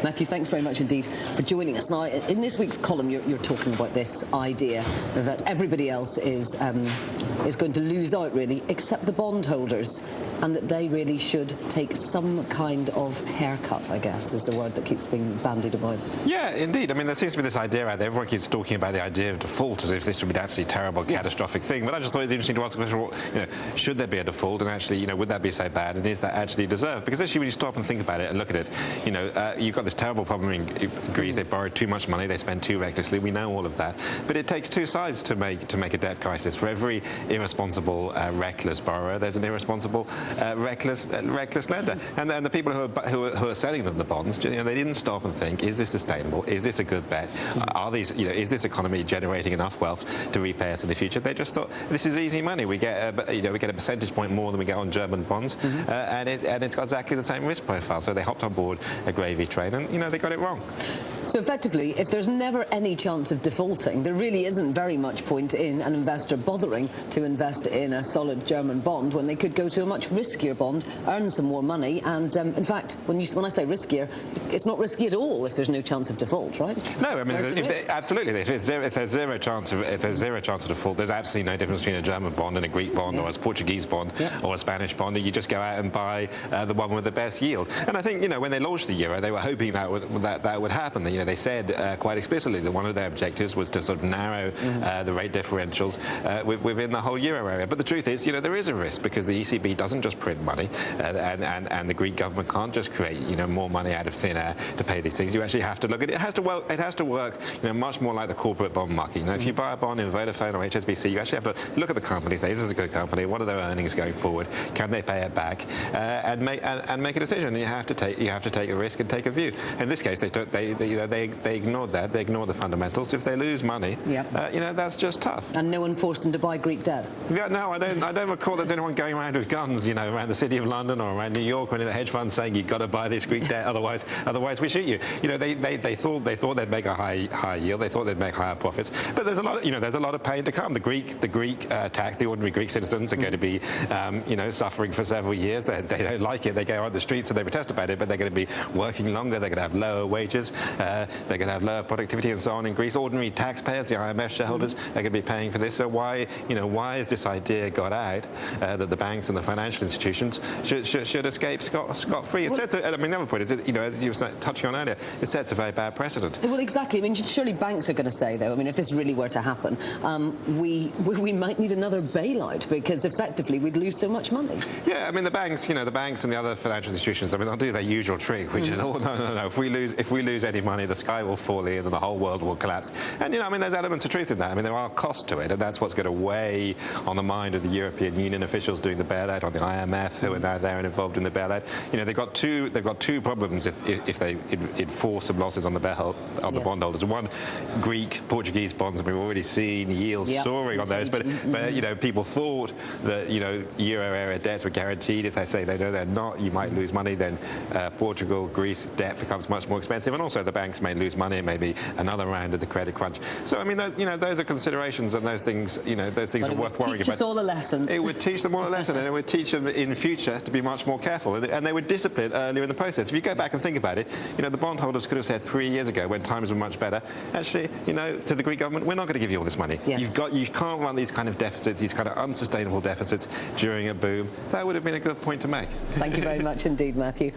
Matthew, thanks very much indeed for joining us. Now, in this week's column, you're talking about this idea that everybody else is going to lose out, really, except the bondholders, and that they really should take some kind of haircut, I guess, is the word that keeps being bandied about. Yeah, indeed. I mean, there seems to be this idea out there. Everyone keeps talking about the idea of default as if this would be an absolutely terrible, catastrophic thing. But I just thought it was interesting to ask the question, well, should there be a default? And actually, would that be so bad? And is that actually deserved? Because actually, when you stop and think about it and look at it, you've got this terrible problem in Greece. They borrowed too much money. They spend too recklessly. We know all of that. But it takes two sides to make a debt crisis. For every irresponsible, reckless borrower, there's an irresponsible, reckless lender. And then the people who are selling them the bonds, they didn't stop and think, is this sustainable? Is this a good bet? Are these, is this economy generating enough wealth to repay us in the future? They just thought, this is easy money. We get a percentage point more than we get on German bonds, and it's got exactly the same risk profile. So they hopped on board a gravy train, and they got it wrong. So effectively, if there's never any chance of defaulting, there really isn't very much point in an investor bothering to invest in a solid German bond when they could go to a much riskier bond, earn some more money, and in fact, when I say riskier, it's not risky at all if there's no chance of default, right? No, I mean, absolutely. If there's zero chance of default, there's absolutely no difference between a German bond and a Greek bond or a Portuguese bond or a Spanish bond. You just go out and buy the one with the best yield. And I think when they launched the euro, they were hoping that would happen. They said quite explicitly that one of their objectives was to sort of narrow the rate differentials within the whole euro area. But the truth is, there is a risk because the ECB doesn't just print money, and the Greek government can't just create more money out of thin air to pay these things. You actually have to look at it. It has to work much more like the corporate bond market. If you buy a bond in Vodafone or HSBC, you actually have to look at the company, say, is this a good company? What are their earnings going forward? Can they pay it back? And make a decision. And you have to take a risk and take a view. In this case, they ignored that. They ignored the fundamentals. If they lose money, that's just tough. And no one forced them to buy Greek debt. Yeah, no, I don't recall there's anyone going around with guns, around the city of London or around New York or any of the hedge funds saying you've got to buy this Greek debt, otherwise we shoot you. They thought they'd make a high yield. They thought they'd make higher profits. But there's a lot of pain to come. The Greek tax, the ordinary Greek citizens are going to be suffering for several years. They don't like it. They go on the streets and they protest about it. But they're going to be working longer. They're going to have lower wages. They're going to have lower productivity and so on in Greece. Ordinary taxpayers, the IMF shareholders, are going to be paying for this. So why has this idea got out that the banks and the financial institutions should escape scot-free? The other point is, as you were touching on earlier, it sets a very bad precedent. Well, exactly. I mean, surely banks are going to say, though, if this really were to happen, we might need another bailout because effectively we'd lose so much money. Yeah, the banks, the banks and the other financial institutions, they'll do their usual trick, which is, oh no, if we lose any money, the sky will fall in and the whole world will collapse. And there's elements of truth in that. There are costs to it, and that's what's going to weigh on the mind of the European Union officials doing the bailout, on the IMF who are now there and involved in the bailout. They've got two problems if they enforce some losses on the bondholders. One, Greek, Portuguese bonds, and we've already seen yields soaring on those. But people thought that euro area debts were guaranteed. If they say they're not, you might lose money. Then Portugal, Greece debt becomes much more expensive, and also the banks may lose money. Maybe another round of the credit crunch. So those are considerations, and those things are worth worrying about. It would teach us all a lesson. It would teach them all a lesson, and it would teach them in future to be much more careful. And they were disciplined earlier in the process. If you go back and think about it, the bondholders could have said 3 years ago, when times were much better, actually, to the Greek government, we're not going to give you all this money. Yes. You can't run these kind of deficits, these kind of unsustainable deficits during a boom. That would have been a good point to make. Thank you very much indeed, Matthew.